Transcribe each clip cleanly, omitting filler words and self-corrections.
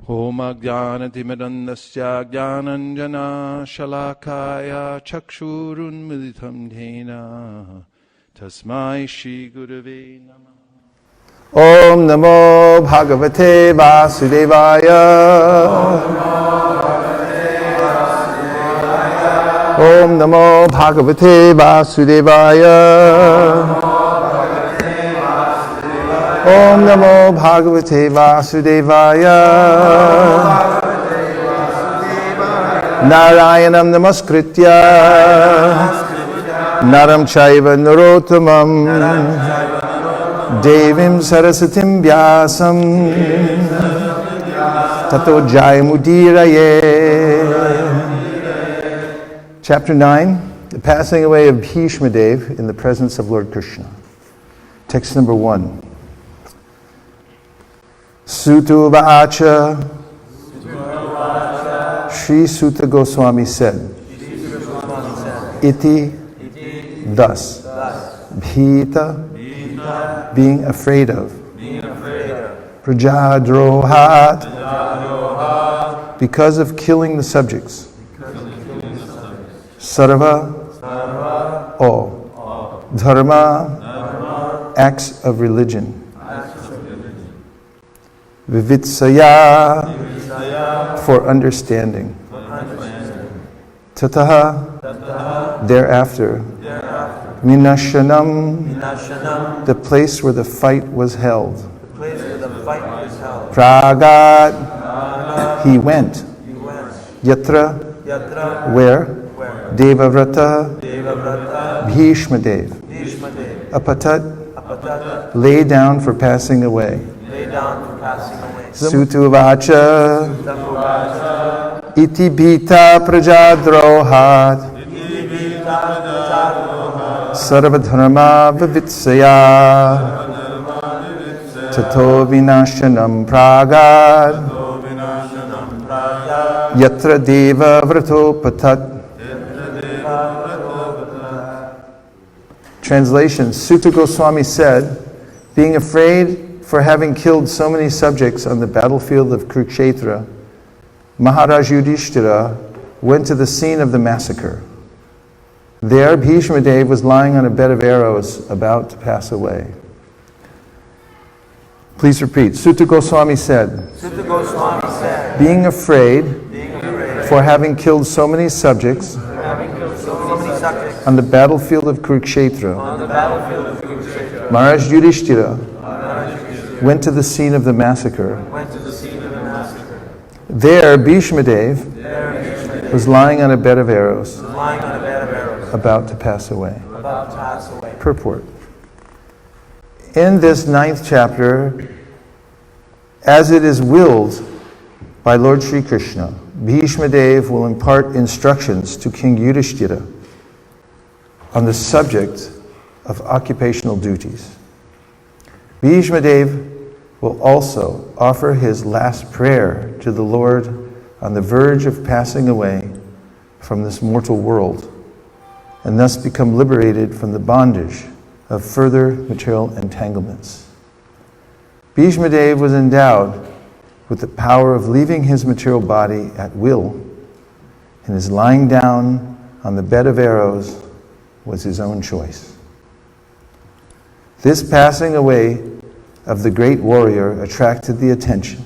Om Ajnanatimidandasya Jnananjana Shalakaya Chakshurun Militam Dhena Tasmai Shri Gurave Namah. Om Namo Bhagavate Vasudevaya. Om Namo Bhagavate Vasudevaya. Om Namo Bhagavate Vasudevaya. Narayanam Namaskritya Naram Chaiva Narottamam Devim Sarasatim Vyasam Tato Jayamudiraye. Chapter 9, the passing away of Bhishma Dev in the presence of Lord Krishna. Text number 1. Suta-vacha, Sri Suta-goswami said, Iti, thus, Bhita, being afraid of, Prajadrohat, because of killing the subjects, Sarva, all, Dharma, acts of religion, Vivitsaya, for understanding, Tataha, thereafter, Minashanam, the place where the fight was held, Pragat, he went, Yatra, where, Devavrata, Bhishma Dev, Apatat, lay down for passing away. Suta-vacha, iti bhita prajadrohat, sarvadharma vivitsaya, tato vinashanam pragat, yatra deva vrato patat. Translation, Suta-goswami said, being afraid for having killed so many subjects on the battlefield of Kurukshetra, Maharaj Yudhishthira went to the scene of the massacre. There, Bhishma Dev was lying on a bed of arrows, about to pass away. Please repeat. Suta-goswami said, being afraid for having killed so many subjects on the battlefield of Kurukshetra, Maharaj Yudhishthira went to the scene of the massacre. There, Bhishma Dev was lying on a bed of arrows, about to pass away. Purport. In this 9th chapter, as it is willed by Lord Sri Krishna, Bhishma Dev will impart instructions to King Yudhishthira on the subject of occupational duties. Bhishma Dev will also offer his last prayer to the Lord on the verge of passing away from this mortal world, and thus become liberated from the bondage of further material entanglements. Bhishma Dev was endowed with the power of leaving his material body at will, and his lying down on the bed of arrows was his own choice. This passing away of the great warrior attracted the attention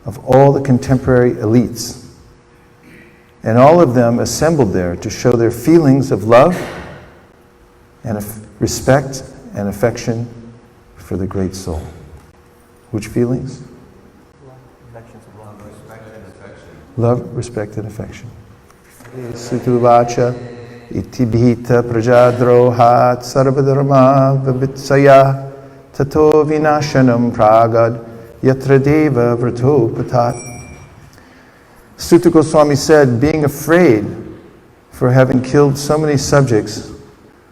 of all the contemporary elites, and all of them assembled there to show their feelings of love and of respect and affection for the great soul. Which feelings? Love, respect, and affection. Suta-vacha iti bhita prajadrohat sarvadharma vivitsaya tato vinashanam pragad yatra deva vrato patat. Suta-goswami said, being afraid for having killed so many subjects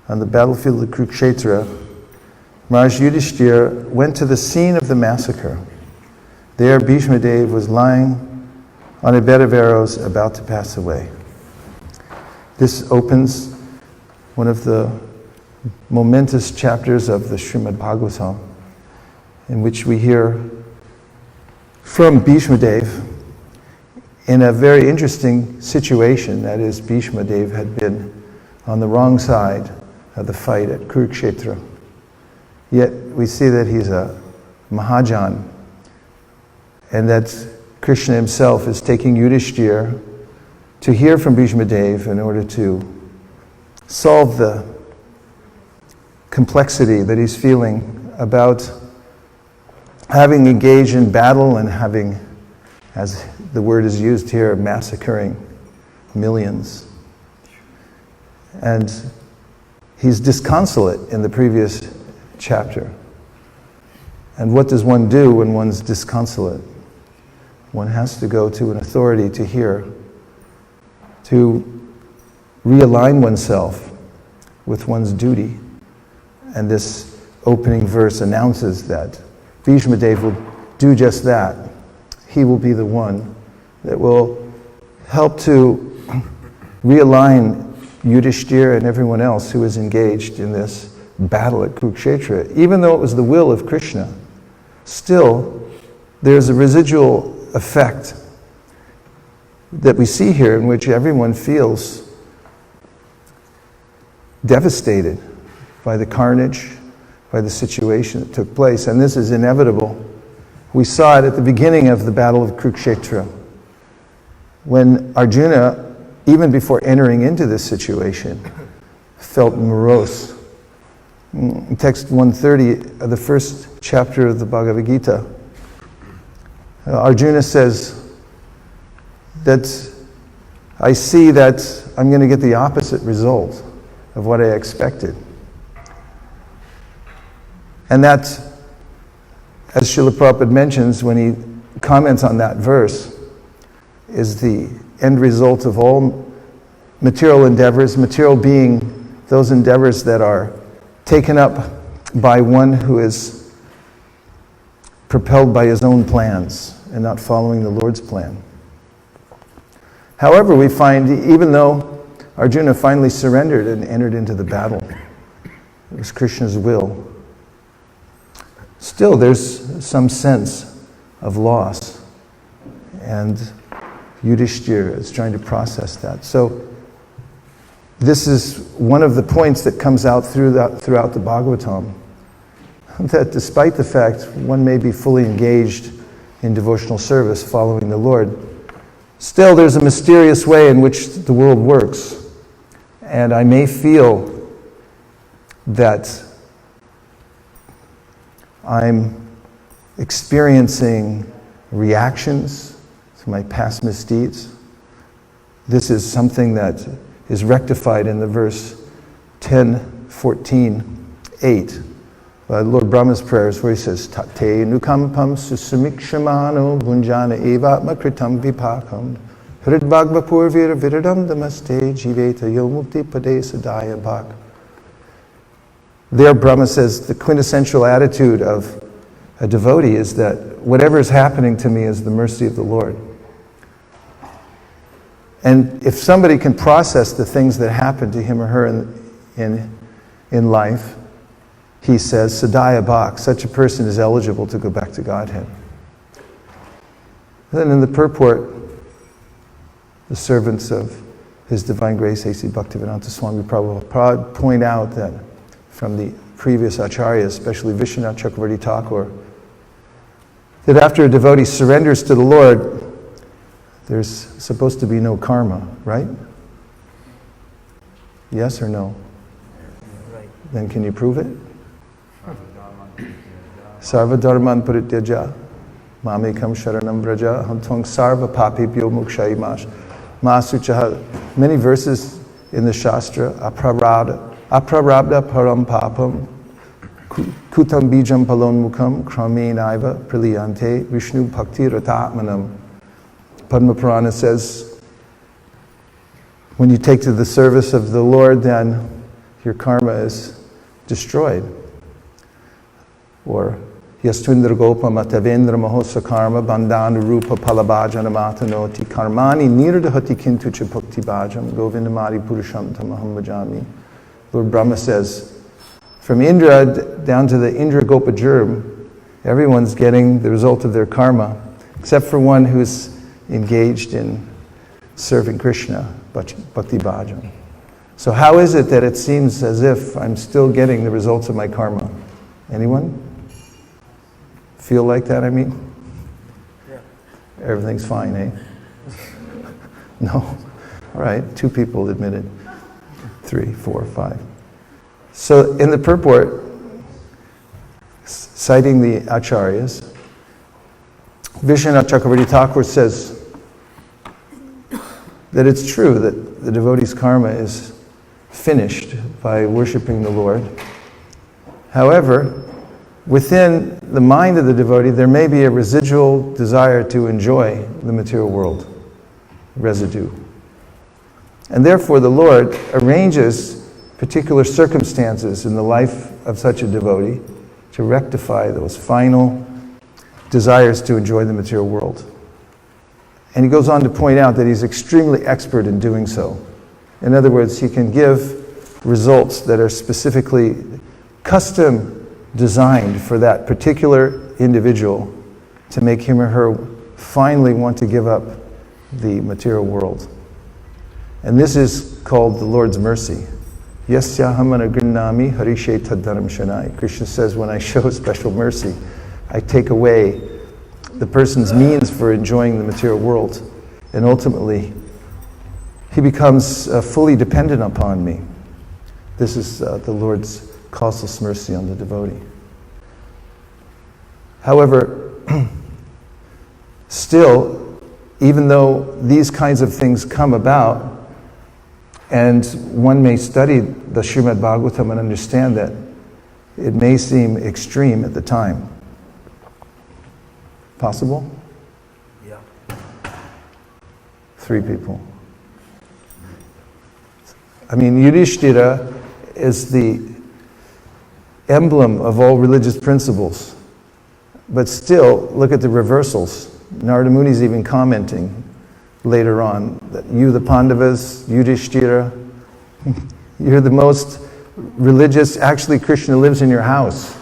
on the battlefield of Kurukshetra, Maharaj Yudhishthira went to the scene of the massacre. There, Bhishma Dev was lying on a bed of arrows, about to pass away. This opens one of the momentous chapters of the Srimad Bhagavatam, in which we hear from Bhishma Dev in a very interesting situation. That is, Bhishma Dev had been on the wrong side of the fight at Kurukshetra. Yet we see that he's a Mahajan, and that Krishna himself is taking Yudhishthira to hear from Bhishma Dev in order to solve the complexity that he's feeling about having engaged in battle and having, as the word is used here, massacring millions. And he's disconsolate in the previous chapter. And what does one do when one's disconsolate? One has to go to an authority to hear, to realign oneself with one's duty. And this opening verse announces that Bhishma Dev will do just that. He will be the one that will help to realign Yudhishthira and everyone else who is engaged in this battle at Kurukshetra. Even though it was the will of Krishna, still there's a residual effect that we see here in which everyone feels devastated by the carnage, by the situation that took place. And this is inevitable. We saw it at the beginning of the Battle of Kurukshetra, when Arjuna, even before entering into this situation, felt morose. In text 130 of the first chapter of the Bhagavad Gita, Arjuna says that I see that I'm going to get the opposite result of what I expected. And that, as Srila Prabhupada mentions when he comments on that verse, is the end result of all material endeavors, material being those endeavors that are taken up by one who is propelled by his own plans and not following the Lord's plan. However, we find, even though Arjuna finally surrendered and entered into the battle, it was Krishna's will, still there's some sense of loss. And Yudhishthira is trying to process that. So this is one of the points that comes out throughout the Bhagavatam, that despite the fact one may be fully engaged in devotional service following the Lord, still there's a mysterious way in which the world works. And I may feel that I'm experiencing reactions to my past misdeeds. This is something that is rectified in the verse 10:14:8. Lord Brahma's prayers, where he says, Tate nukampam susamikshamano bunjana evatma kritam vipakam hridbhagva purvira viradam damaste jiveta yomukti pade sadaya bhak. There Brahma says the quintessential attitude of a devotee is that whatever is happening to me is the mercy of the Lord. And if somebody can process the things that happen to him or her in life, he says, Sadaya Bhak, such a person is eligible to go back to Godhead. Then in the purport, the servants of His Divine Grace, A.C. Bhaktivedanta Swami Prabhupada, point out that from the previous acharyas, especially Vishwanath Chakravarti Thakur, that after a devotee surrenders to the Lord, there's supposed to be no karma, right? Yes or no? Right. Then can you prove it? Sarva dharman parityaja mamekam sharanam vraja aham tvang sarva papebhyo mokshaimash masuchaha. Many verses in the Shastra, aprarabdha param papam kutam bijam palon mukham kramenaiva praliyante vishnu bhakti ratatmanam. Padma Purana says, when you take to the service of the Lord, then your karma is destroyed. Or Yastundra Gopa Matavendra Mahosa Karma Bandhanu Rupa Palabhajana Matanoti Karmani Nirdahati Kintucha Bhakti Bhajam Govindamari Purusham Tamaham Bhajami. Lord Brahma says, from Indra down to the Indra Gopa Germ, everyone's getting the result of their karma. except for one who's engaged in serving Krishna, bhakti bhajan. So how is it that it seems as if I'm still getting the results of my karma? Anyone? Feel like that, I mean? Yeah. Everything's fine, eh? No? All right, 2 people admitted. 3, 4, 5. So in the purport, citing the acharyas, Vishwanath Chakravarti Thakur says that it's true that the devotee's karma is finished by worshiping the Lord. However, within the mind of the devotee, there may be a residual desire to enjoy the material world, residue. And therefore the Lord arranges particular circumstances in the life of such a devotee to rectify those final desires to enjoy the material world. And he goes on to point out that he's extremely expert in doing so. In other words, he can give results that are specifically custom designed for that particular individual to make him or her finally want to give up the material world. And this is called the Lord's mercy. Yasyaham anagrinami harishe tadharam shanai. Krishna says, when I show special mercy, I take away the person's means for enjoying the material world, and ultimately he becomes fully dependent upon me. This is the Lord's causeless mercy on the devotee. However, still, even though these kinds of things come about, and one may study the Srimad Bhagavatam and understand that it may seem extreme at the time. Possible? Yeah. 3 people. I mean, Yudhishthira is the emblem of all religious principles. But still, look at the reversals. Narada Muni is even commenting later on that you, the Pandavas, Yudhishthira, you're the most religious. Actually, Krishna lives in your house.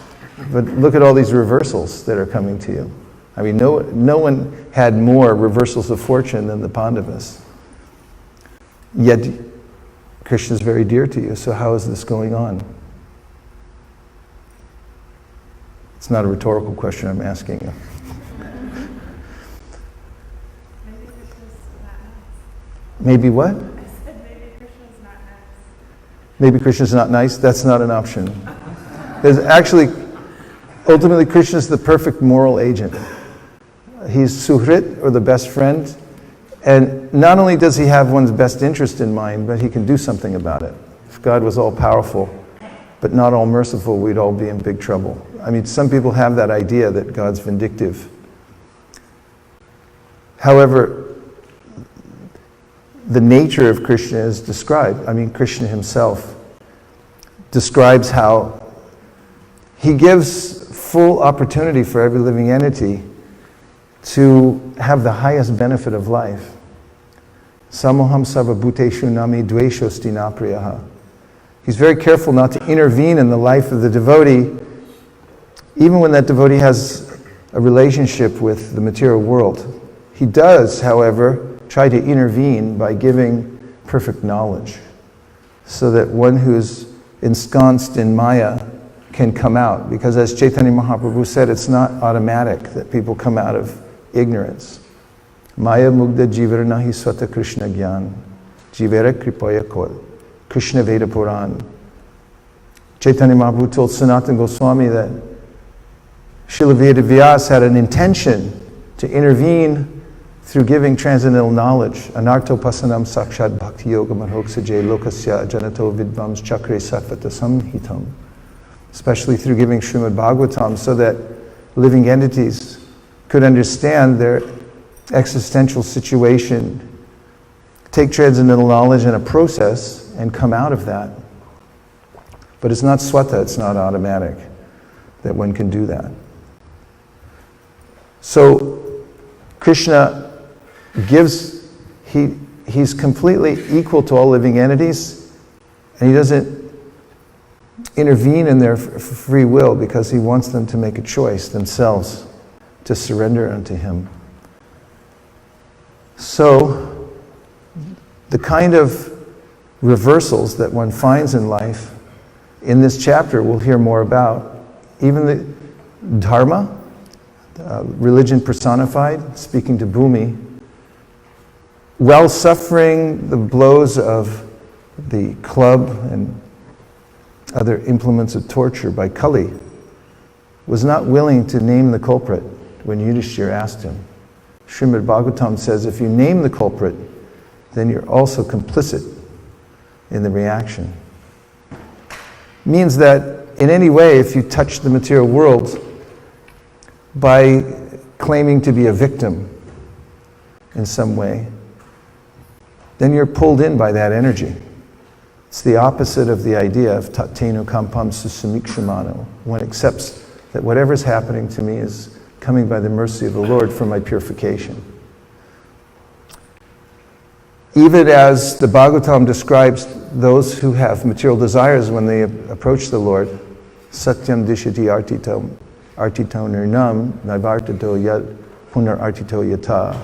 But look at all these reversals that are coming to you. I mean, no one had more reversals of fortune than the Pandavas. Yet, Krishna is very dear to you, so how is this going on? It's not a rhetorical question I'm asking you. Maybe Krishna's not nice. Maybe what? I said maybe Krishna's not nice. Maybe Krishna's not nice? That's not an option. There's actually, ultimately, Krishna's the perfect moral agent. He's Suhrit, or the best friend, and not only does he have one's best interest in mind, but he can do something about it. If God was all powerful, but not all merciful, we'd all be in big trouble. I mean, some people have that idea that God's vindictive. However, the nature of Krishna is described. I mean, Krishna himself describes how he gives full opportunity for every living entity to have the highest benefit of life. Samoham sarva bhuteshu nami dveshosti napriyaha. He's very careful not to intervene in the life of the devotee, even when that devotee has a relationship with the material world. He does, however, try to intervene by giving perfect knowledge, so that one who's ensconced in Maya can come out. Because as Chaitanya Mahaprabhu said, it's not automatic that people come out of ignorance. Maya mugda jivara nahi swata Krishna gyan, jivara kripaya kol. Krishna Veda Puran. Chaitanya Mahaprabhu told Sanatana Goswami that Srila Veda Vyas had an intention to intervene through giving transcendental knowledge. Anartho pasanam sakshat bhakti yoga manhoksaje lokasya janato vidvams chakre satvata samhitam. Especially through giving Srimad Bhagavatam, so that living entities could understand their existential situation, take transcendental knowledge in a process, and come out of that. But it's not swata, it's not automatic that one can do that. So Krishna gives, he's completely equal to all living entities, and he doesn't intervene in their free will because he wants them to make a choice themselves to surrender unto him. So, the kind of reversals that one finds in life, in this chapter we'll hear more about. Even the dharma, religion personified, speaking to Bhumi, while suffering the blows of the club and other implements of torture by Kali, was not willing to name the culprit when Yudhishthira asked him. Srimad Bhagavatam says if you name the culprit, then you're also complicit in the reaction. Means that in any way, if you touch the material world by claiming to be a victim in some way, then you're pulled in by that energy. It's the opposite of the idea of tattenu kampam susamikshamano. One accepts that whatever's happening to me is coming by the mercy of the Lord for my purification. Even as the Bhagavatam describes those who have material desires when they approach the Lord, satyam dishati artito nirnam naivartato yad punar artito yata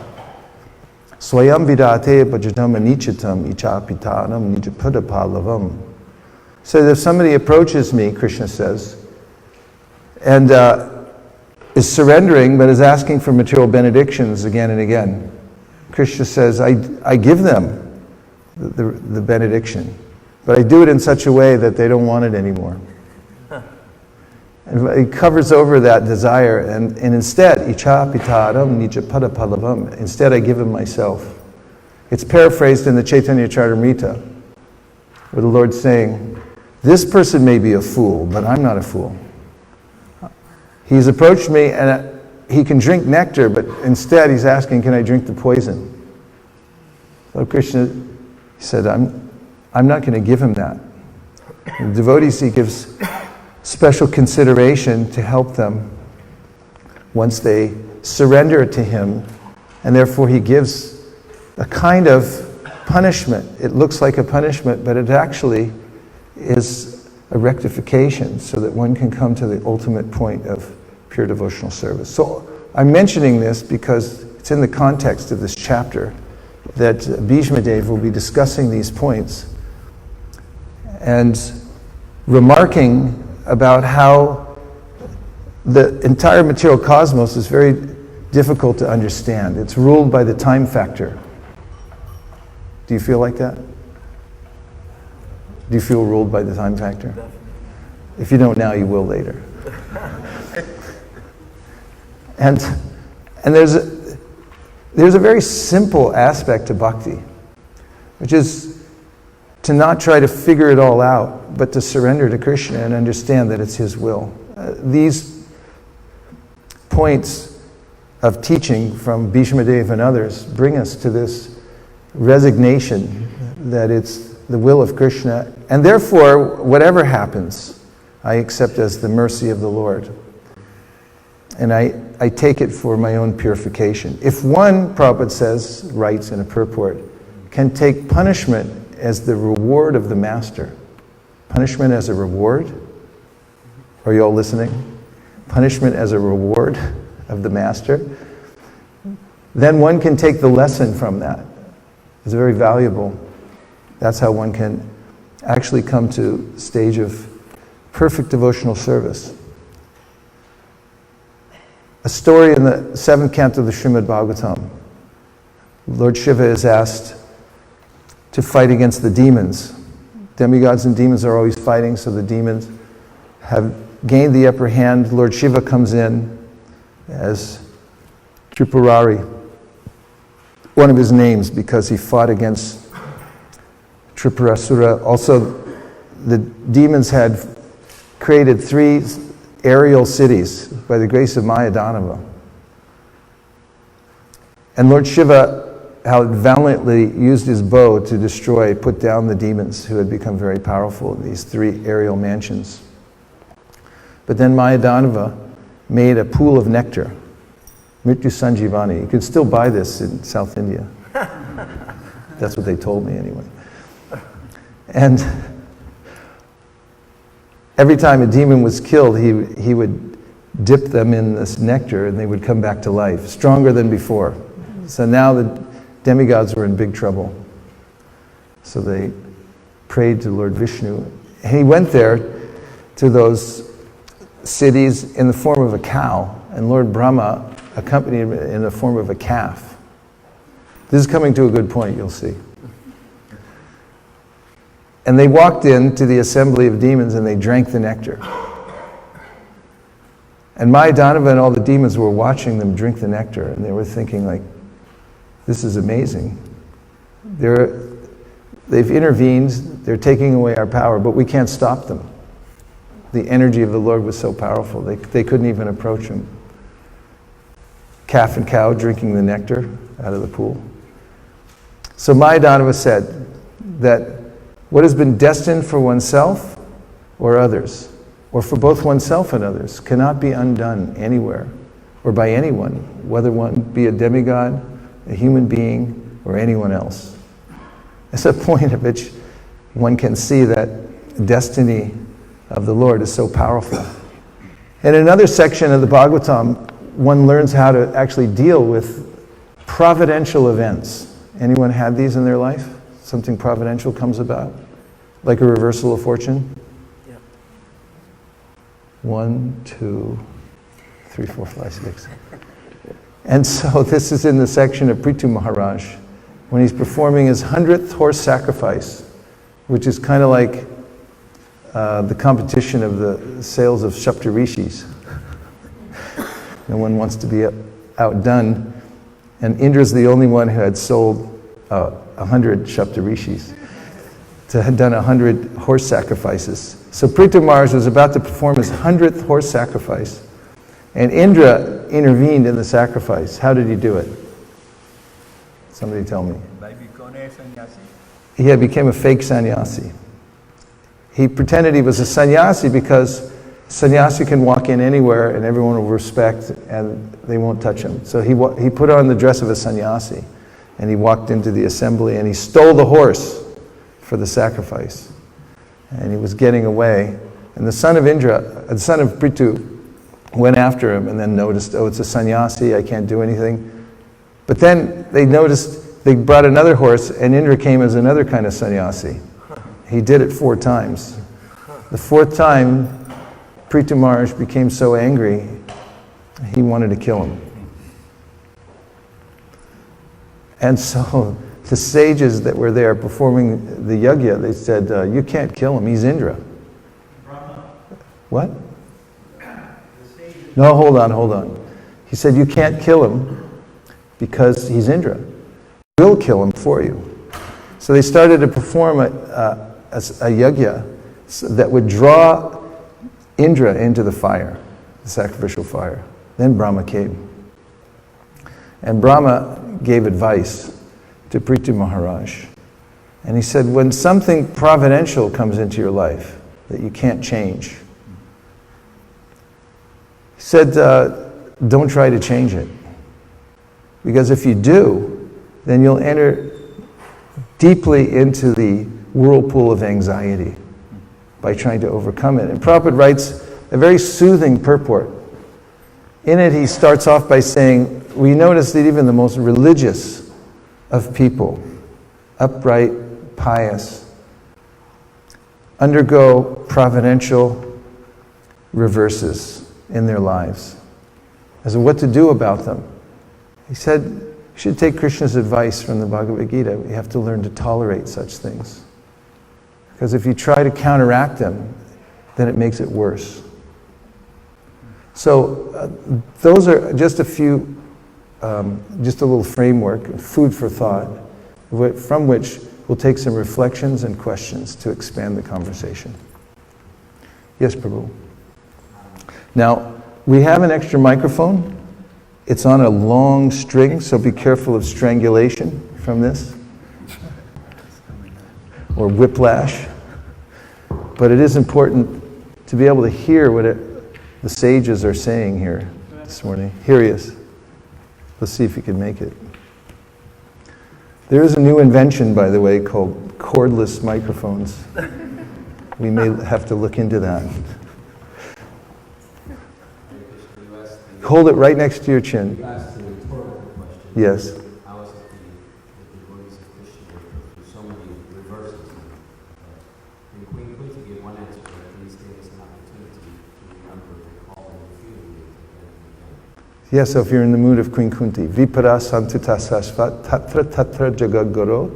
swayam vidate bhajatam anichatam ichapitanam nijapudapalavam. So if somebody approaches me, Krishna says, and is surrendering but is asking for material benedictions again and again, Krishna says, I give them the benediction, but I do it in such a way that they don't want it anymore. And he covers over that desire, and instead, ichapitaram nijapadapallavam, instead I give him myself. It's paraphrased in the Chaitanya Charitamrita, where the Lord's saying, this person may be a fool, but I'm not a fool. He's approached me and he can drink nectar, but instead he's asking, can I drink the poison? So Krishna said, I'm not going to give him that. The devotees, he gives special consideration to help them once they surrender to him, and therefore he gives a kind of punishment. It looks like a punishment, but it actually is a rectification so that one can come to the ultimate point of pure devotional service. So I'm mentioning this because it's in the context of this chapter that Bhishma Dev will be discussing these points and remarking about how the entire material cosmos is very difficult to understand. It's ruled by the time factor. Do you feel like that? Do you feel ruled by the time factor? Definitely. If you don't now, you will later. And there's a very simple aspect to bhakti, which is to not try to figure it all out, but to surrender to Krishna and understand that it's His will. These points of teaching from Bhishma Dev and others bring us to this resignation that it's the will of Krishna, and therefore, whatever happens, I accept as the mercy of the Lord. And I take it for my own purification. If one, Prabhupada says, writes in a purport, can take punishment as the reward of the master. Punishment as a reward? Are you all listening? Punishment as a reward of the master? Then one can take the lesson from that. It's very valuable. That's how one can actually come to a stage of perfect devotional service. A story in the 7th canto of the Srimad Bhagavatam. Lord Shiva is asked to fight against the demons. Demigods and demons are always fighting, so the demons have gained the upper hand. Lord Shiva comes in as Tripurari, one of his names because he fought against Tripurasura. Also, the demons had created 3 aerial cities by the grace of Mayadanava. And Lord Shiva had valiantly used his bow to put down the demons who had become very powerful in these 3 aerial mansions. But then Mayadanava made a pool of nectar, Mrityu Sanjivani. You can still buy this in South India. That's what they told me anyway. And every time a demon was killed, he would dip them in this nectar and they would come back to life, stronger than before. So now the demigods were in big trouble. So they prayed to Lord Vishnu. And he went there to those cities in the form of a cow, and Lord Brahma accompanied him in the form of a calf. This is coming to a good point, you'll see. And they walked into the assembly of demons and they drank the nectar. And Mayadhanava and all the demons were watching them drink the nectar, and they were thinking like, this is amazing. They've intervened, they're taking away our power, but we can't stop them. The energy of the Lord was so powerful, they couldn't even approach him. Calf and cow drinking the nectar out of the pool. So Mayadhanava said that what has been destined for oneself or others, or for both oneself and others, cannot be undone anywhere or by anyone, whether one be a demigod, a human being, or anyone else. It's a point at which one can see that destiny of the Lord is so powerful. In another section of the Bhagavatam, one learns how to actually deal with providential events. Anyone had these in their life? Something providential comes about? Like a reversal of fortune? Yeah. 1, 2, 3, 4, 5, 6. And so this is in the section of Prithu Maharaj, when he's performing his 100th horse sacrifice, which is kind of like the competition of the sales of Saptarishis. No one wants to be outdone. And Indra's the only one who had sold 100 Saptarishis, had done 100 horse sacrifices. So Prithu Maharaj was about to perform his 100th horse sacrifice. And Indra intervened in the sacrifice. How did he do it? Somebody tell me. By becoming a sannyasi? He became a fake sannyasi. He pretended he was a sannyasi because sannyasi can walk in anywhere and everyone will respect and they won't touch him. So he put on the dress of a sannyasi and he walked into the assembly and he stole the horse for the sacrifice. And he was getting away. And the son of Prithu went after him and then noticed, oh, it's a sannyasi, I can't do anything. But then they noticed, they brought another horse and Indra came as another kind of sannyasi. He did it 4 times. The 4th time, Prithu Maharaj became so angry, he wanted to kill him. And so the sages that were there performing the yajna, they said, you can't kill him, he's Indra. What? No, hold on. He said, you can't kill him because he's Indra. We'll kill him for you. So they started to perform a yajna that would draw Indra into the fire, the sacrificial fire. Then Brahma came. And Brahma gave advice to Prithu Maharaj. And he said, when something providential comes into your life that you can't change, he said, don't try to change it. Because if you do, then you'll enter deeply into the whirlpool of anxiety by trying to overcome it. And Prabhupada writes a very soothing purport. In it, he starts off by saying, we notice that even the most religious of people, upright, pious, undergo providential reverses in their lives. As to what to do about them. He said, you should take Krishna's advice from the Bhagavad Gita. You have to learn to tolerate such things. Because if you try to counteract them, then it makes it worse. So those are just a few, just a little framework, food for thought, from which we'll take some reflections and questions to expand the conversation. Yes, Prabhu. Now, we have an extra microphone. It's on a long string, so be careful of strangulation from this, or whiplash. But it is important to be able to hear what the sages are saying here this morning. Here he is. Let's see if he can make it. There is a new invention, by the way, called cordless microphones. We may have to look into that. Hold it right next to your chin. You asked a rhetorical question. Yes. How is it Yeah, so if you're in the mood of Queen Kunti, Vipara Santuta Sasvat Tatra Tatra Jagagoro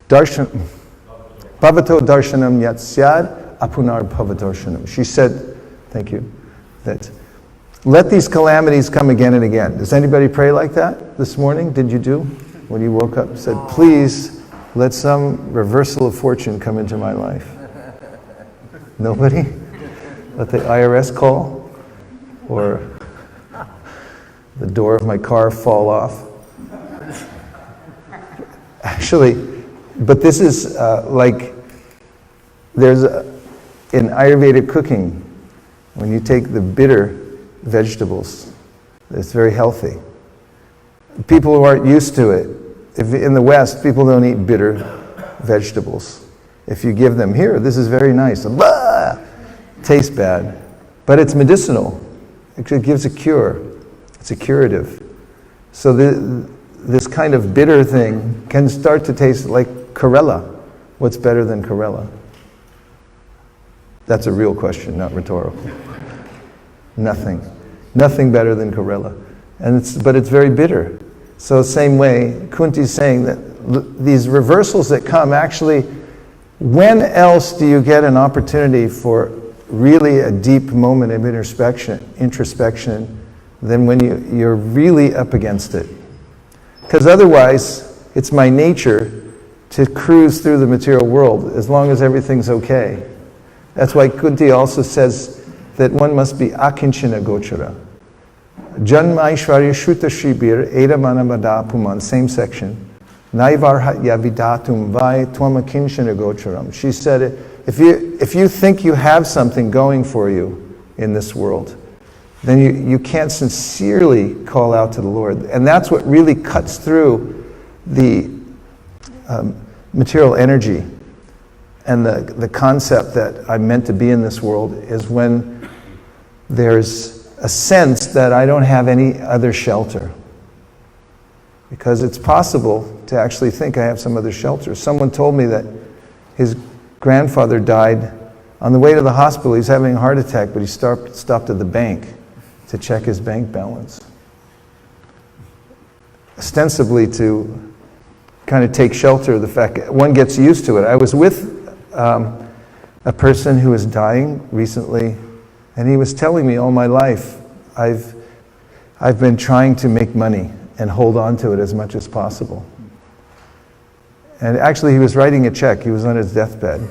Darshan Bhavato Darshanam Yatsyad Apunar Bhavadarshanam. She said, thank you, that let these calamities come again and again. Does anybody pray like that this morning? Did you do? When you woke up, said, please let some reversal of fortune come into my life. Nobody? Let the IRS call? Or the door of my car fall off? Actually, but this is there's in Ayurvedic cooking, when you take the bitter vegetables, it's very healthy. People who aren't used to it, if in the West, people don't eat bitter vegetables. If you give them, here, this is very nice, blah, tastes bad, but it's medicinal. It gives a cure. It's a curative. So this kind of bitter thing can start to taste like Karela. What's better than Karela? That's a real question, not rhetorical. Nothing. Nothing better than Karela. But it's very bitter. So same way, Kunti's saying that these reversals that come, actually, when else do you get an opportunity for really a deep moment of introspection than when you're really up against it? Because otherwise, it's my nature to cruise through the material world as long as everything's okay. That's why Kunti also says that one must be akinchana gochara. Janma Aishwarya Shruta Shibir Eda Manamada Puman, same section. Naivarhatya Vidatum Vai Twama Kinchana Gocharam. She said, if you think you have something going for you in this world, then you can't sincerely call out to the Lord. And that's what really cuts through the material energy and the concept that I'm meant to be in this world, is when there's a sense that I don't have any other shelter. Because it's possible to actually think I have some other shelter. Someone told me that his grandfather died on the way to the hospital. He's having a heart attack, but he stopped at the bank to check his bank balance. Ostensibly to kind of take shelter of the fact that one gets used to it. I was with a person who was dying recently, and he was telling me, all my life I've been trying to make money and hold on to it as much as possible. And actually he was writing a check. He was on his deathbed.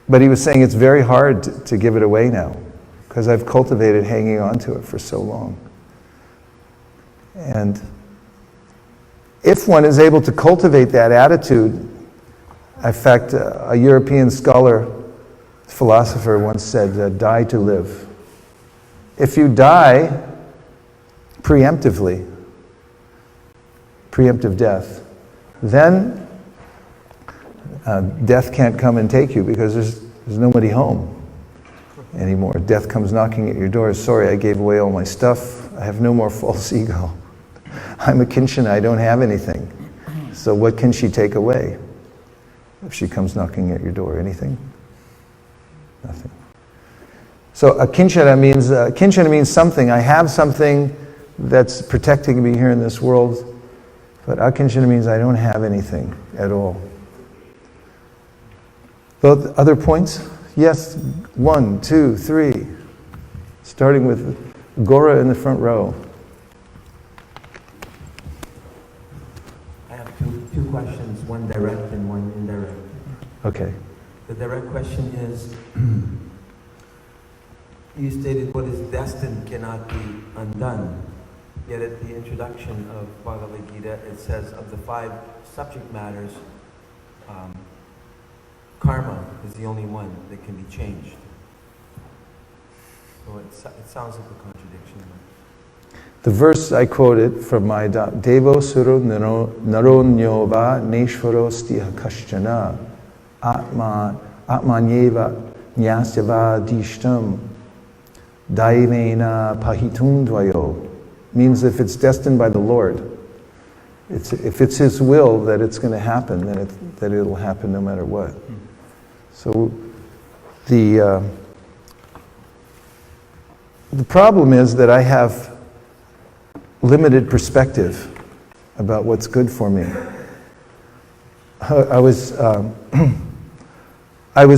But he was saying it's very hard to give it away now, because I've cultivated hanging on to it for so long. And if one is able to cultivate that attitude, in fact, a European scholar, philosopher once said, die to live. If you die preemptively, preemptive death, then death can't come and take you, because there's nobody home anymore. Death comes knocking at your door. Sorry, I gave away all my stuff. I have no more false ego. I'm a kinshana, I don't have anything. So what can she take away if she comes knocking at your door? Anything? Nothing. So kinshana means something. I have something that's protecting me here in this world, but akinchana means I don't have anything at all. Both other points? Yes, 1, 2, 3. Starting with Gora in the front row. I have two questions, one direct and one indirect. Okay. The direct question is, you stated what is destined cannot be undone. Yet at the introduction of Bhagavad Gita, it says of the 5 subject matters, karma is the only one that can be changed. So it sounds like a contradiction. The verse I quoted from my Devo Suro Naronyova Neshvaro Stiha Kashchana Atmanyeva Nyasyava Dishtam Daivena Pahitum Dvayo, means if it's destined by the Lord, if it's His will that it's going to happen, then that it'll happen no matter what. So The problem is that I have limited perspective about what's good for me. I was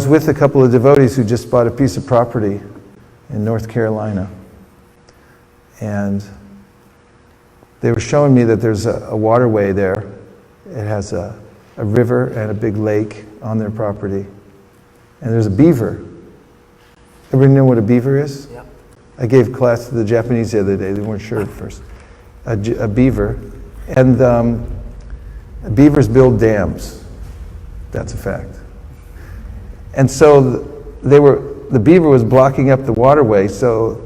with a couple of devotees who just bought a piece of property in North Carolina. And they were showing me that there's a waterway there. It has a river and a big lake on their property. And there's a beaver. Everybody know what a beaver is? Yeah. I gave class to the Japanese the other day. They weren't sure at first. A beaver. And beavers build dams. That's a fact. And so the beaver was blocking up the waterway, so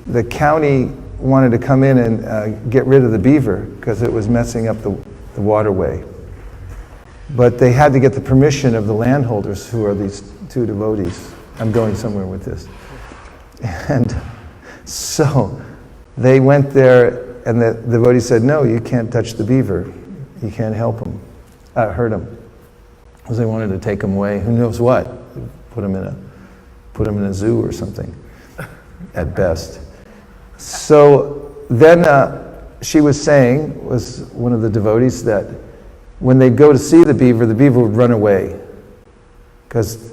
the county wanted to come in and get rid of the beaver because it was messing up the waterway. But they had to get the permission of the landholders, who are these two devotees. I'm going somewhere with this. And so they went there, and the devotee said, no, you can't touch the beaver. You can't help him, hurt him. Because they wanted to take him away. Who knows what? Put him in a zoo or something, at best. So then she was saying, was one of the devotees, that when they'd go to see the beaver would run away. Because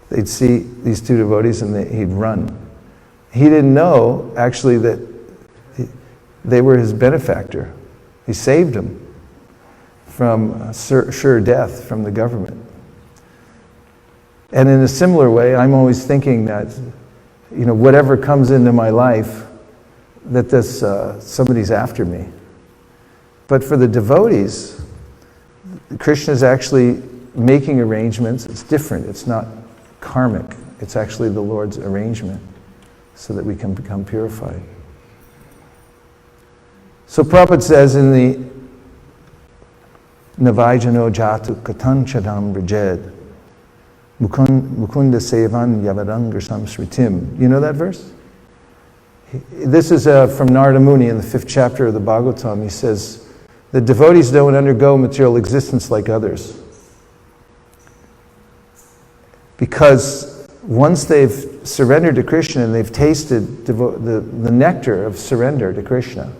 they'd see these two devotees and he'd run. He didn't know, actually, that they were his benefactor. He saved him from sure death from the government. And in a similar way, I'm always thinking that, whatever comes into my life, that somebody's after me. But for the devotees, Krishna is actually making arrangements. It's different. It's not karmic. It's actually the Lord's arrangement so that we can become purified. So Prabhupada says in the Navaijano Jatu Katanchadam Brajed Mukunda Sevan Yavadangar Samsritim. You know that verse? This is from Narada Muni in the 5th chapter of the Bhagavatam. He says, the devotees don't undergo material existence like others. Because once they've surrendered to Krishna and they've tasted the nectar of surrender to Krishna,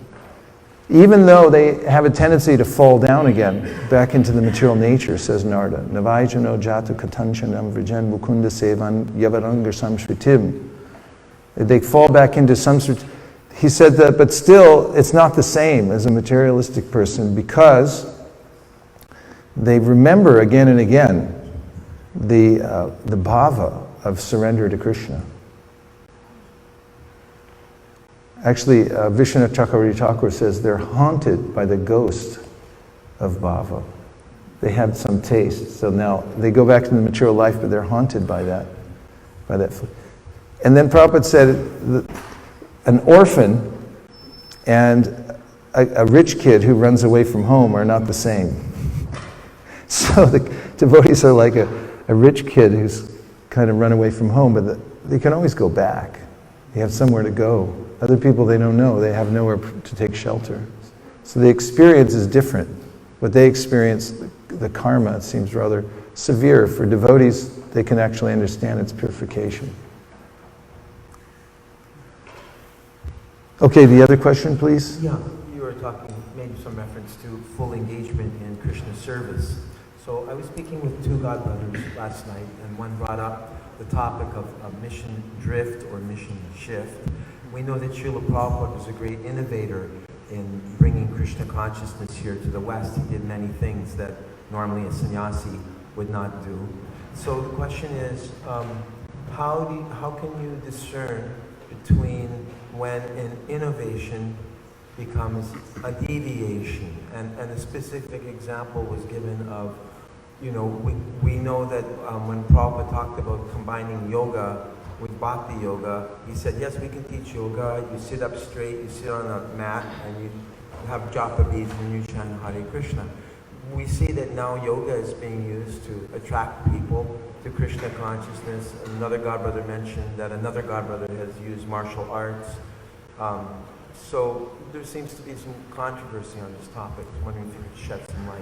even though they have a tendency to fall down again, back into the material nature, says Narada, Navaijano Jatu Katanchanam Vrijan Mukunda Sevan Yavarangar Samsritim. They fall back into samsrit. He said that, but still, it's not the same as a materialistic person because they remember again and again the bhava of surrender to Krishna. Actually, Vishwanath Chakravarti Thakur says they're haunted by the ghost of bhava. They have some taste, so now they go back to the material life, but they're haunted by that. And then Prabhupada said an orphan and a rich kid who runs away from home are not the same. So the devotees are like a rich kid who's kind of run away from home, but they can always go back. They have somewhere to go. Other people they don't know, they have nowhere to take shelter. So the experience is different. What they experience, the karma, seems rather severe. For devotees, they can actually understand its purification. Okay, the other question, please? Yeah, you were talking, maybe some reference to full engagement in Krishna's service. So I was speaking with two godbrothers last night, and one brought up the topic of mission drift or mission shift. We know that Srila Prabhupada was a great innovator in bringing Krishna consciousness here to the West. He did many things that normally a sannyasi would not do. So the question is, how can you discern between when an innovation becomes a deviation? And a specific example was given of, we know that when Prabhupada talked about combining yoga with bhakti yoga, he said, yes, we can teach yoga. You sit up straight, you sit on a mat, and you have japa beads and you chant Hare Krishna. We see that now yoga is being used to attract people to Krishna consciousness. Another godbrother mentioned that another godbrother has used martial arts. So there seems to be some controversy on this topic. I'm wondering if you could shed some light.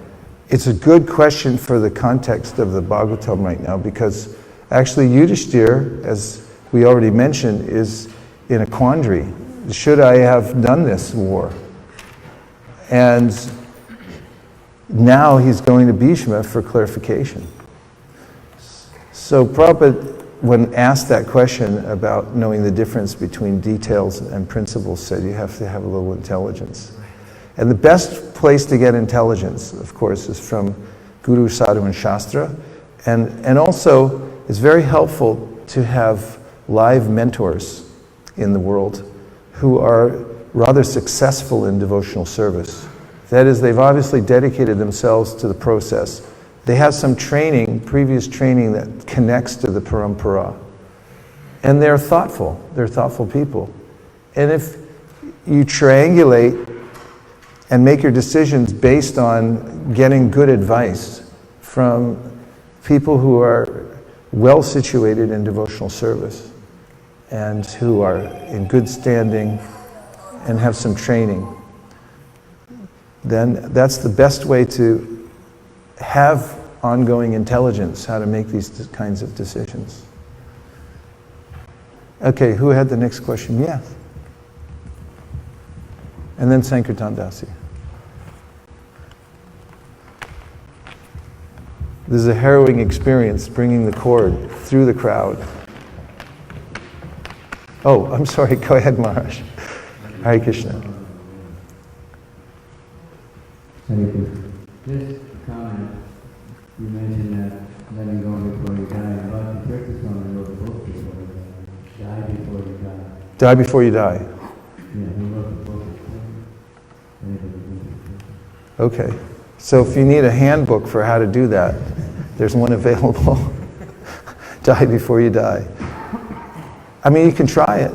It's a good question for the context of the Bhagavatam right now, because actually Yudhishthir, as we already mentioned, is in a quandary. Should I have done this war? And now he's going to Bhishma for clarification. So Prabhupada, when asked that question about knowing the difference between details and principles, said you have to have a little intelligence. And the best place to get intelligence, of course, is from Guru, Sadhu, and Shastra. And also, it's very helpful to have live mentors in the world who are rather successful in devotional service. That is, they've obviously dedicated themselves to the process. They have some training, previous training that connects to the parampara. And they're thoughtful people. And if you triangulate and make your decisions based on getting good advice from people who are well situated in devotional service and who are in good standing and have some training, then that's the best way to have ongoing intelligence, how to make these kinds of decisions. Okay, who had the next question? Yes. And then Sankirtan Dasi. This is a harrowing experience, bringing the cord through the crowd. Oh, I'm sorry, go ahead, Maharaj. Hare Krishna. Just a comment. You mentioned that letting go before you die. About the Church Swami wrote a book before you die. Die before you die. Die before you die. Yeah, he wrote a book. Okay. So if you need a handbook for how to do that, there's one available. Die before you die. I mean, you can try it.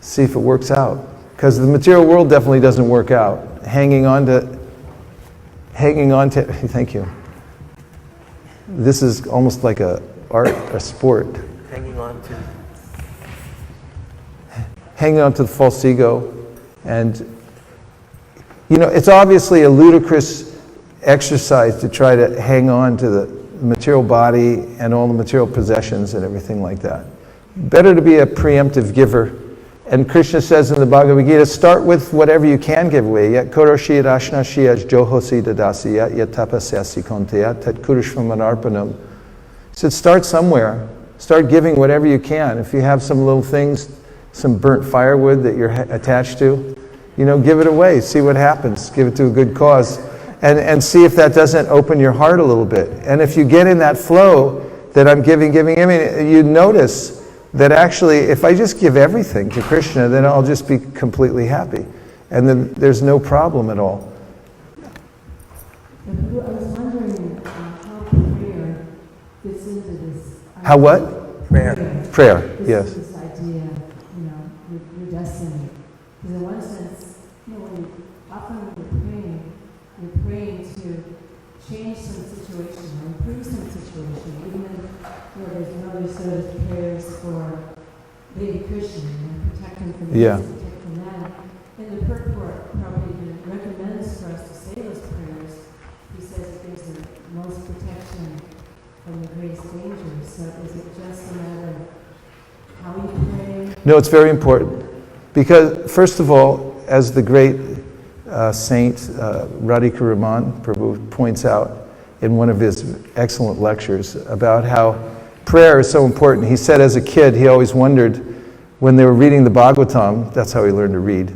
See if it works out. Because the material world definitely doesn't work out. Hanging on to, thank you. This is almost like a sport. Hanging on to the false ego. And, you know, it's obviously a ludicrous exercise to try to hang on to the material body and all the material possessions and everything like that. Better to be a preemptive giver. And Krishna says in the Bhagavad Gita, start with whatever you can give away. Yat koroshi rashnashiyaj johosi dadasi yat tapasyasi konteyat tat kurushvamanarpanam. He said, start somewhere. Start giving whatever you can. If you have some little things, some burnt firewood that you're attached to, you know, give it away. See what happens. Give it to a good cause. And see if that doesn't open your heart a little bit. And if you get in that flow that I'm giving, you notice that actually, if I just give everything to Krishna, then I'll just be completely happy. And then there's no problem at all. I was wondering how prayer fits into this. How what? Prayer, yes. This idea, you know, your destiny. Because in one sense, you know, often you're praying to change some situation or improve some situation. Even there's sort of prayers for baby Krishna and protect him from this, protect from that. And the purport probably recommends for us to say those prayers. He says it gives the most protection from the greatest dangers. So is it just a matter of how you pray? No, it's very important. Because, first of all, as the great Saint Radhika Raman Prabhu points out in one of his excellent lectures about how prayer is so important. He said as a kid, he always wondered when they were reading the Bhagavatam, that's how he learned to read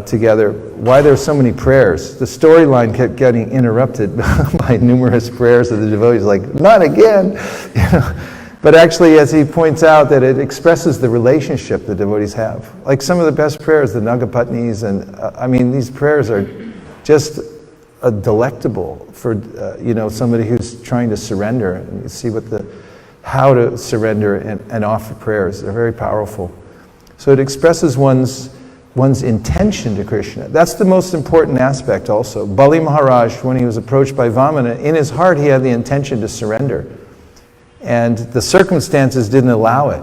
together, why there are so many prayers. The storyline kept getting interrupted by numerous prayers of the devotees, like, not again! You know? But actually, as he points out, that it expresses the relationship the devotees have. Like some of the best prayers, the Nagapatnis, and these prayers are just delectable for somebody who's trying to surrender, and you see how to surrender and offer prayers. They're very powerful. So it expresses one's intention to Krishna. That's the most important aspect also. Bali Maharaj, when he was approached by Vamana, in his heart he had the intention to surrender. And the circumstances didn't allow it.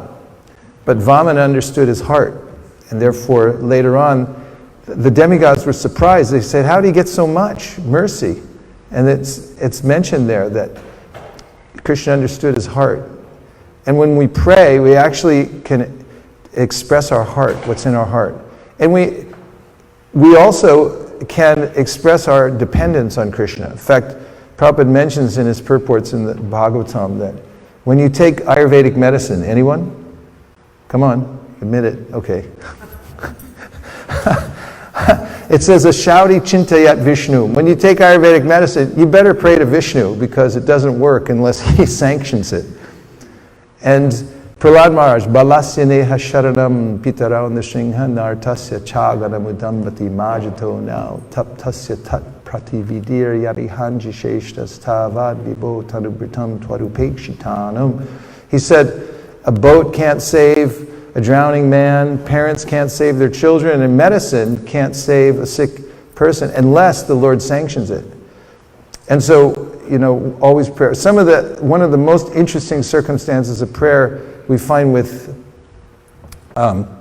But Vamana understood his heart. And therefore, later on, the demigods were surprised. They said, how did he get so much mercy? And it's mentioned there that Krishna understood his heart. And when we pray, we actually can express our heart, what's in our heart. And we also can express our dependence on Krishna. In fact, Prabhupada mentions in his purports in the Bhagavatam that when you take Ayurvedic medicine, anyone? Come on, admit it. Okay. It says, Ashauti chintayat Vishnu. When you take Ayurvedic medicine, you better pray to Vishnu because it doesn't work unless he sanctions it. And Prahlad Maharaj, Balasya neha sharanam pitarao nishingha nartasya chagana mudambati majato now taptasya tat pratividir yarihanji sheshtas tavad vibo tanubritam twarupekshitanam. He said, a boat can't save a drowning man, parents can't save their children, and medicine can't save a sick person unless the Lord sanctions it. And so, always prayer. One of the most interesting circumstances of prayer we find with Kardama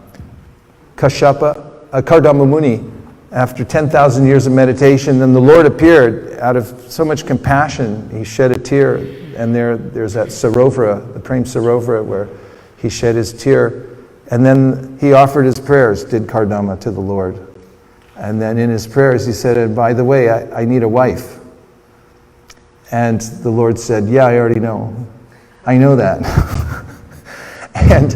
Muni. After 10,000 years of meditation, then the Lord appeared out of so much compassion. He shed a tear, and there's that Sarovara, the Prem Sarovara, where he shed his tear. And then he offered his prayers, did Kardama, to the Lord. And then in his prayers he said, and by the way, I need a wife. And the Lord said, yeah, I already know. I know that. And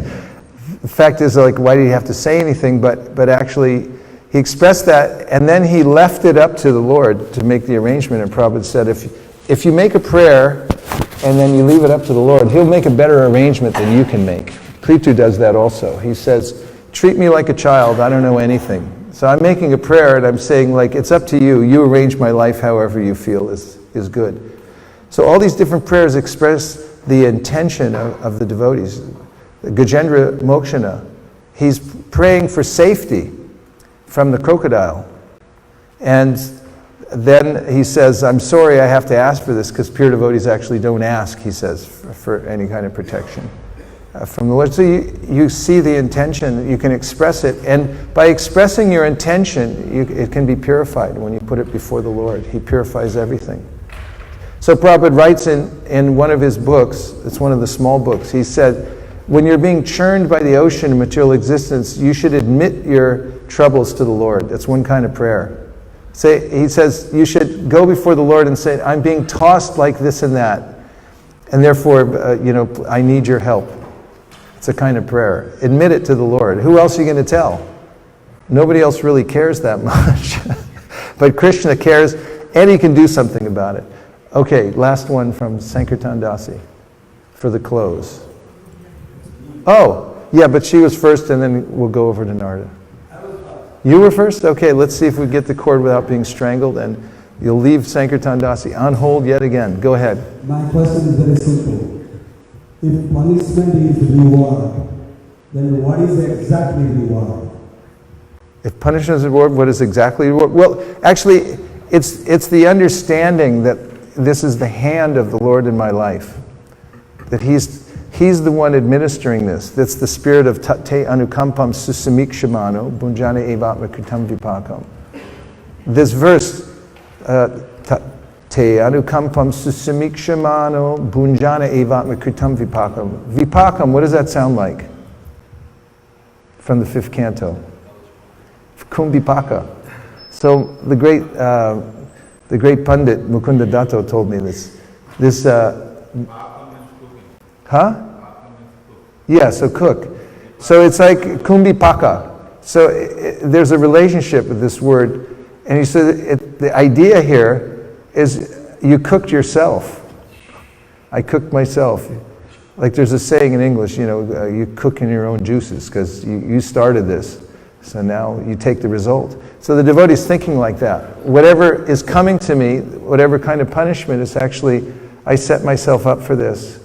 the fact is, why did he have to say anything? But actually, he expressed that, and then he left it up to the Lord to make the arrangement. And Prabhupada said, if you make a prayer, and then you leave it up to the Lord, he'll make a better arrangement than you can make. Kritu does that also. He says, treat me like a child, I don't know anything. So I'm making a prayer and I'm saying, it's up to you. You arrange my life however you feel is good. So all these different prayers express the intention of the devotees. Gajendra Mokshana, he's praying for safety from the crocodile. And then he says, I'm sorry I have to ask for this, because pure devotees actually don't ask, he says, for any kind of protection from the Lord. So you see the intention, you can express it, and by expressing your intention, it can be purified when you put it before the Lord. He purifies everything. So Prabhupada writes in one of his books, it's one of the small books, he said, when you're being churned by the ocean of material existence, you should admit your troubles to the Lord. That's one kind of prayer. He says, you should go before the Lord and say, I'm being tossed like this and that, and therefore, I need your help. It's a kind of prayer. Admit it to the Lord. Who else are you going to tell? Nobody else really cares that much. But Krishna cares, and he can do something about it. Okay, last one from Sankirtan Dasi for the close. Oh, yeah, but she was first, and then we'll go over to Narada. You were first? Okay, let's see if we get the cord without being strangled, and you'll leave Sankirtan Dasi on hold yet again. Go ahead. My question is very simple. If punishment is reward, then what is exactly reward? If punishment is reward, what is exactly reward? Well, actually, it's the understanding that this is the hand of the Lord in my life. That He's the one administering this. That's the spirit of te anukampam susamikshimano bunjana evatma kritam vipakam. This verse, te anukampam susamikshimano bunjana evatma kritam vipakam. Vipakam, what does that sound like? From the 5th canto. Kumbhipaka. So the great Pandit Mukunda Dato told me this. Yeah, so cook. So it's like kumbhipaka. So there's a relationship with this word, and he said the idea here is you cooked yourself. I cooked myself. Like there's a saying in English, you cook in your own juices because you started this. So now you take the result. So the devotee is thinking like that. Whatever is coming to me, whatever kind of punishment is actually, I set myself up for this.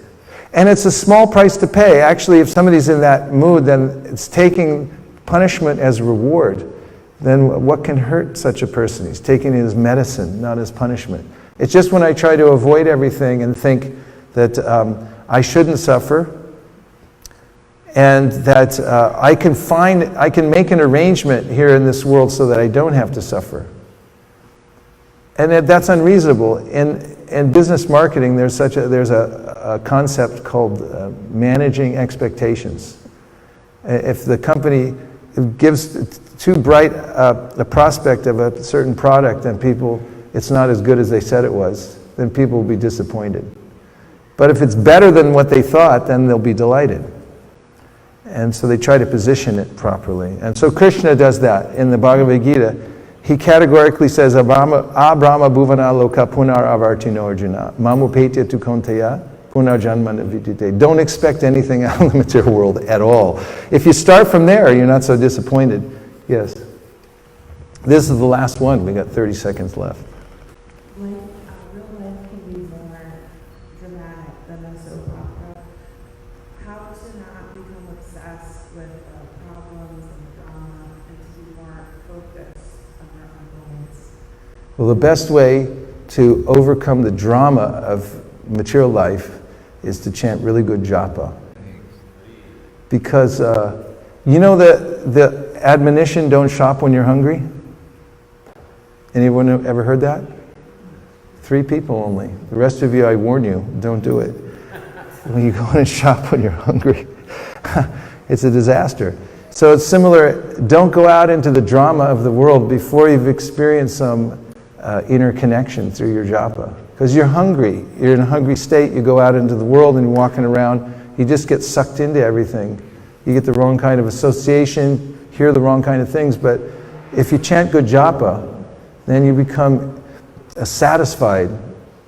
And it's a small price to pay. Actually, if somebody's in that mood, then it's taking punishment as reward. Then what can hurt such a person? He's taking it as medicine, not as punishment. It's just when I try to avoid everything and think that I shouldn't suffer, and that I can make an arrangement here in this world so that I don't have to suffer. And that's unreasonable. In business marketing, there's a concept called managing expectations. If the company gives too bright a prospect of a certain product and it's not as good as they said it was, then people will be disappointed. But if it's better than what they thought, then they'll be delighted. And so they try to position it properly. And so Krishna does that in the Bhagavad Gita. He categorically says, Abrahma bhuvana loka punar avartino arjuna, mamupetya tu konteya punar janmana vidite. Don't expect anything out of the material world at all. If you start from there, you're not so disappointed. Yes. This is the last one. We got 30 seconds left. Real life can be more dramatic than a soap opera. How to not become obsessed with the problems and the drama and to be more focused on your own goals? Well, the best way to overcome the drama of material life is to chant really good japa. Because, you know the admonition, don't shop when you're hungry? Anyone ever heard that? 3 people only. The rest of you, I warn you, don't do it. When you go in and shop when you're hungry, it's a disaster. So it's similar, don't go out into the drama of the world before you've experienced some inner connection through your japa. Because you're hungry, you're in a hungry state, you go out into the world and you're walking around, you just get sucked into everything. You get the wrong kind of association, hear the wrong kind of things, but if you chant good japa, then you become satisfied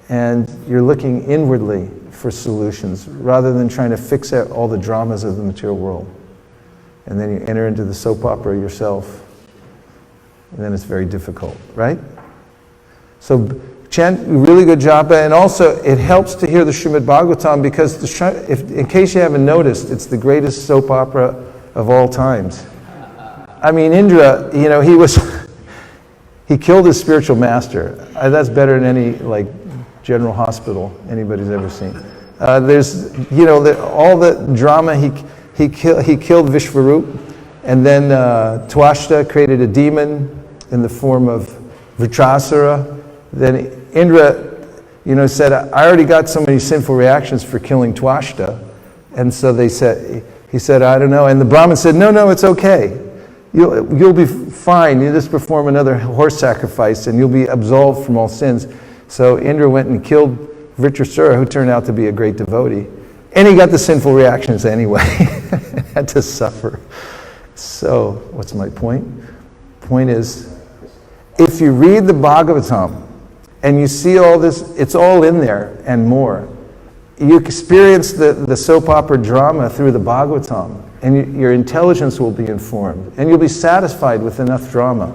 and you're looking inwardly for solutions rather than trying to fix out all the dramas of the material world. And then you enter into the soap opera yourself, and then it's very difficult, right? So chant really good japa, and also it helps to hear the Srimad Bhagavatam because in case you haven't noticed, it's the greatest soap opera of all times. I mean, Indra, you know, he killed his spiritual master. That's better than any general hospital anybody's ever seen. There's, you know, all the drama. He killed Vishvarup, and then Twashta created a demon in the form of Vritrasura. Then Indra, you know, said, I already got so many sinful reactions for killing Twashta. And so he said, I don't know. And the Brahmin said, no, it's okay. You'll be fine. You just perform another horse sacrifice and you'll be absolved from all sins. So Indra went and killed Vritrasura, who turned out to be a great devotee. And he got the sinful reactions anyway. Had to suffer. So, what's my point? Point is, if you read the Bhagavatam and you see all this, it's all in there and more. You experience the soap opera drama through the Bhagavatam, and your intelligence will be informed, and you'll be satisfied with enough drama.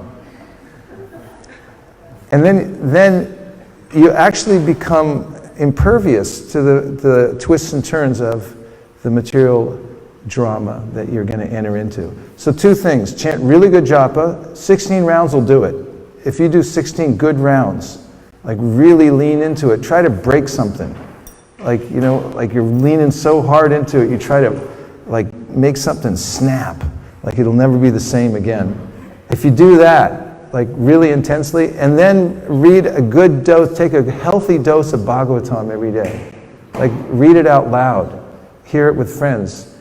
And then you actually become impervious to the twists and turns of the material drama that you're going to enter into. So 2 things, chant really good japa, 16 rounds will do it. If you do 16 good rounds, really lean into it, try to break something. You're leaning so hard into it, you try to make something snap, it'll never be the same again. If you do that, really intensely, and then read a good dose, take a healthy dose of Bhagavatam every day. Read it out loud, hear it with friends.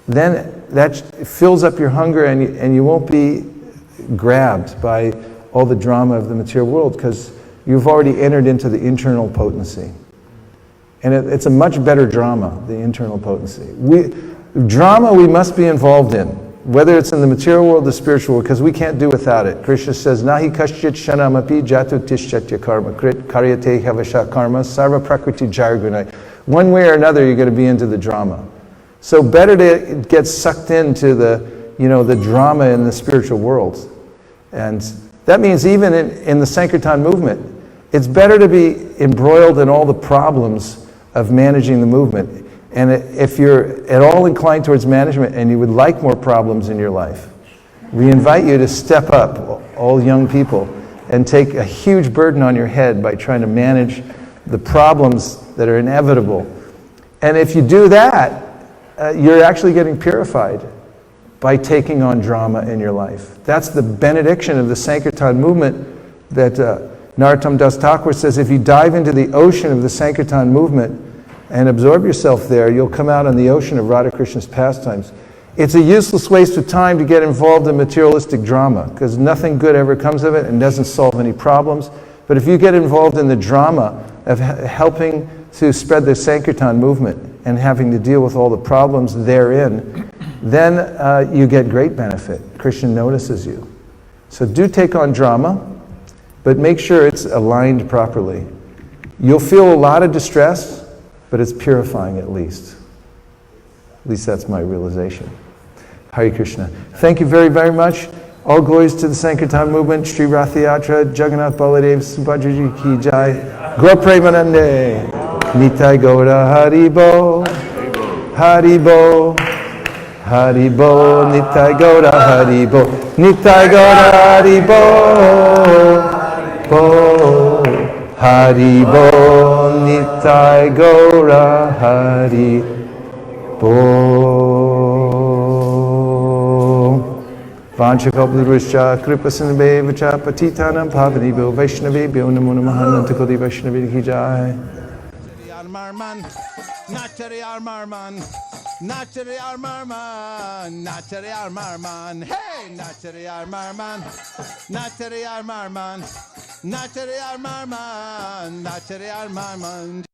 Then that fills up your hunger and you won't be grabbed by all the drama of the material world because you've already entered into the internal potency. And it's a much better drama, the internal potency. Drama we must be involved in, whether it's in the material world or the spiritual world, because we can't do without it. Krishna says, Nahi kaschit shanamapi jatu tishchatya karma, krit karyate havasha karma, sarva prakriti jargunai. One way or another, you're going to be into the drama. So better to get sucked into the drama in the spiritual world. And that means even in the Sankirtan movement, it's better to be embroiled in all the problems of managing the movement. And if you're at all inclined towards management and you would like more problems in your life, we invite you to step up, all young people, and take a huge burden on your head by trying to manage the problems that are inevitable. And if you do that, you're actually getting purified by taking on drama in your life. That's the benediction of the Sankirtan movement that Narottam Das Thakur says, if you dive into the ocean of the Sankirtan movement and absorb yourself there, you'll come out on the ocean of Radha Krishna's pastimes. It's a useless waste of time to get involved in materialistic drama because nothing good ever comes of it and doesn't solve any problems. But if you get involved in the drama of helping to spread the Sankirtan movement and having to deal with all the problems therein, then you get great benefit. Krishna notices you. So do take on drama, but make sure it's aligned properly. You'll feel a lot of distress, but it's purifying at least. At least that's my realization. Hare Krishna. Thank you very, very much. All glories to the Sankirtan movement. Shri Rath Yatra, Jagannath Baladev, Subhadraji Ki Jai. Gaur Premanande. Nitai Gaura Haribo. Haribo. Haribo. Nitai Gaura Haribo. Nitai Gaura Haribo. Bo. Haribo. Nitai Gaura Haribo. Vanchakalpaduruscha kripasinabhevacha patitanam pavanibhyo vaishnavibhyo namo namaha nantakodi vaishnavi ki jai. Nachari Armarman, Nachari Armarman, Nachari Armarman, hey, Nachari Armarman, Nachari Armarman, Nachari Armarman, Nachari Armarman.